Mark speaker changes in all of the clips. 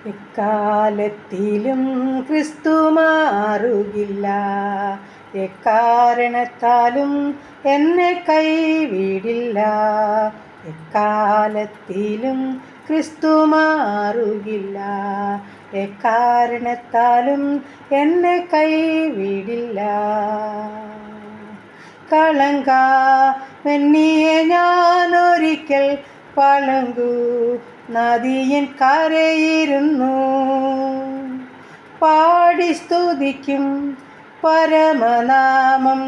Speaker 1: എക്കാലത്തിലും ക്രിസ്തു മാറുകില്ല, എക്കാരണത്താലും എന്നെ കൈവിടില്ല. എക്കാലത്തിലും ക്രിസ്തു മാറുകില്ല, എക്കാരണത്താലും എന്നെ കൈവിടില്ല. കളങ്കമെന്നിയെ ഞാനൊരിക്കൽ പളുങ്കു നദിയിൻ കരയിരുന്നു പാടി സ്തുതിക്കും പരമനാമം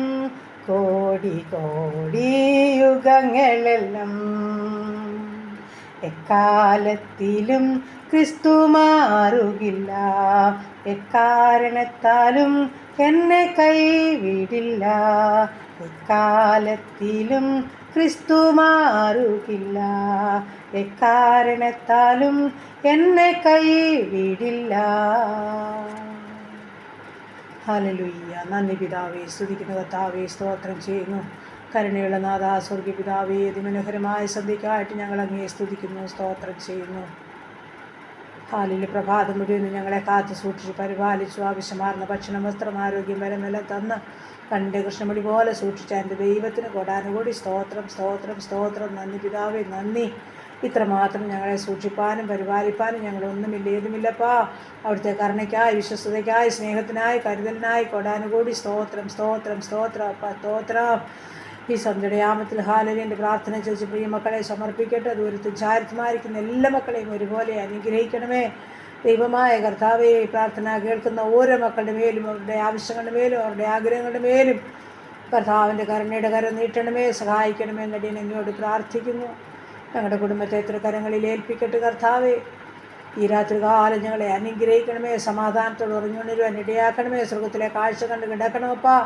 Speaker 1: കോടി കോടി യുഗങ്ങളെല്ലാം. എക്കാലത്തിലും ക്രിസ്തു മാറുകില്ല, എക്കാരണത്താലും എന്നെ കൈവിടില്ല. എക്കാലത്തിലും ക്രിസ്തു മാറുകില്ല, എക്കാരണത്താലും എന്നെ കൈവിടില്ല. ഹല്ലേലൂയ. നന്ദി പിതാവേ, സ്തുതിക്കുന്ന കർത്താവേ, സ്തോത്രം ചെയ്യുന്നു. കരുണയുള്ള നാഥാ, സ്വർഗ്ഗീയ പിതാവേ, അതിമനോഹരമായ സന്ധ്യയ്ക്കായിട്ട് ഞങ്ങൾ അങ്ങയെ സ്തുതിക്കുന്നു, സ്തോത്രം ചെയ്യുന്നു. ഹാലിലെ പ്രഭാതം മുഴുവൻ ഞങ്ങളെ കാത്തു സൂക്ഷിച്ച് പരിപാലിച്ചു. ആവശ്യമാർന്ന ഭക്ഷണം, വസ്ത്രം, ആരോഗ്യം, വരമെല്ലാം തന്ന് കണ്ണിൻ്റെ കൃഷ്ണമണി പോലെ സൂക്ഷിച്ച എൻ്റെ ദൈവത്തിന് കോടാനുകൂടി സ്തോത്രം, സ്തോത്രം, സ്തോത്രം. നന്ദി പിതാവേ, നന്ദി. ഇത്രമാത്രം ഞങ്ങളെ സൂക്ഷിപ്പാനും പരിപാലിപ്പാനും ഞങ്ങളൊന്നുമില്ല, ഏതുമില്ലപ്പാ. അവിടുത്തെ കരുണയ്ക്കായി, വിശ്വസ്തതയ്ക്കായി, സ്നേഹത്തിനായി, കരുതലിനായി കോടാനുകൂടി സ്തോത്രം, സ്തോത്രം, സ്തോത്രം, അപ്പ സ്തോത്രം. ഈ സന്ധ്യയുടെ യാമത്തിൽ ഹാലലിൻ്റെ പ്രാർത്ഥന ചോദിച്ച് പ്രിയ മക്കളെ സമർപ്പിക്കട്ടെ. ദൂരത്തും ചാരിത്തുമായിരിക്കുന്ന എല്ലാ മക്കളെയും ഒരുപോലെ അനുഗ്രഹിക്കണമേ. ദൈവമായ കർത്താവേ, പ്രാർത്ഥന കേൾക്കുന്ന ഓരോ മക്കളുടെ മേലും, അവരുടെ ആവശ്യങ്ങളുടെ മേലും, അവരുടെ ആഗ്രഹങ്ങളുടെ മേലും കർത്താവിൻ്റെ കരുണയുടെ കരം നീട്ടണമേ, സഹായിക്കണമേ എന്നടിയൻ എന്നോട് പ്രാർത്ഥിക്കുന്നു. ഞങ്ങളുടെ കുടുംബത്തെ എത്ര കരങ്ങളിൽ ഏൽപ്പിക്കട്ടെ കർത്താവേ. ഈ രാത്രി കാലം ഞങ്ങളെ അനുഗ്രഹിക്കണമേ, സമാധാനത്തോട് ഉറങ്ങുവാൻ ഇടയാക്കണമേ. സ്വർഗത്തിലെ കാഴ്ച കണ്ട് കിടക്കണമപ്പാ.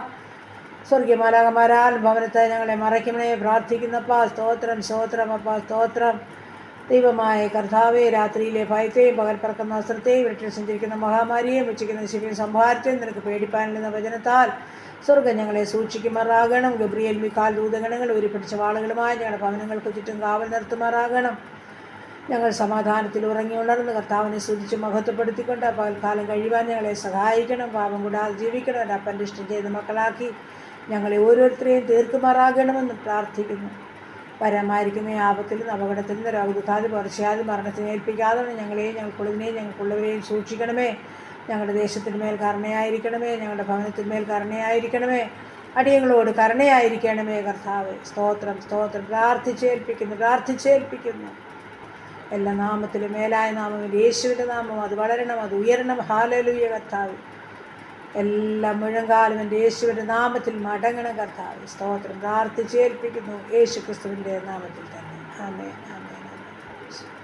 Speaker 1: സ്വർഗീയ മാലാഖമാരാൽ ഭവനത്തെ ഞങ്ങളെ മറയ്ക്കണമേ പ്രാർത്ഥിക്കുന്നപ്പാ. സ്തോത്രം, സ്തോത്രം അപ്പാ, സ്തോത്രം. ദൈവമായ കർത്താവേ, രാത്രിയിലെ ഭയത്തെയും പകൽ പറക്കുന്ന അസ്ത്രത്തെയും വീട്ടിൽ സഞ്ചരിക്കുന്ന മഹാമാരിയെയും ഉച്ചയ്ക്കുന്ന ശിവയും സംഹാരത്തെയും നിനക്ക് പേടിപ്പാനുള്ള വചനത്താൽ സ്വർഗം ഞങ്ങളെ സൂക്ഷിക്കുമാറാകണം. ഗബ്രിയേൽ, മിഖാൽ ദൂതഗണങ്ങൾ ഉരുപിടിച്ച വാളുകളുമായി ഞങ്ങളുടെ ഭവനങ്ങൾക്ക് ചുറ്റും കാവൽ നിർത്തുമാറാകണം. ഞങ്ങൾ സമാധാനത്തിൽ ഉറങ്ങി ഉണർന്ന് കർത്താവിനെ സ്തുതിച്ച് മഹത്വപ്പെടുത്തിക്കൊണ്ട് പകൽക്കാലം കഴിയുവാൻ ഞങ്ങളെ സഹായിക്കണം. പാപം കൂടാതെ ജീവിക്കണം. എൻ്റെ അപ്പൻ്റെ ഇഷ്ടം ചെയ്ത് മക്കളാക്കി ഞങ്ങളെ ഓരോരുത്തരെയും തീർക്കുമാറാകണമെന്ന് പ്രാർത്ഥിക്കുന്നു. വരാമായിരിക്കുന്ന ആപത്തിൽ നിന്ന്, അപകടത്തിൽ നിന്ന്, രോഗദുഃഖാതി പകർച്ചയാതി മരണത്തിന് ഏൽപ്പിക്കാതെ ഞങ്ങളെയും ഞങ്ങൾക്കുള്ളതിനെയും ഞങ്ങൾക്കുള്ളവരെയും സൂക്ഷിക്കണമേ. ഞങ്ങളുടെ ദേശത്തിന് മേൽ കരുണയായിരിക്കണമേ, ഞങ്ങളുടെ ഭവനത്തിന്മേൽ കരുണയായിരിക്കണമേ, അടിയങ്ങളോട് കരുണയായിരിക്കണമേ കർത്താവേ. സ്തോത്രം, സ്തോത്രം. പ്രാർത്ഥിച്ചേൽപ്പിക്കുന്നു. എല്ലാ നാമത്തിലും മേലായ നാമം യേശുവിൻ്റെ നാമം. അത് വളരണം, അത് ഉയരണം. ഹല്ലേലൂയ കർത്താവേ. എല്ലാ മുഴങ്കാലും എൻ്റെ യേശുവിൻ്റെ നാമത്തിൽ മടങ്ങണം കർത്താവേ. സ്തോത്രം. പ്രാർത്ഥിച്ചേൽപ്പിക്കുന്നു യേശു ക്രിസ്തുവിൻ്റെ നാമത്തിൽ തന്നെ. ആമേൻ, ആമേൻ, ആമേൻ.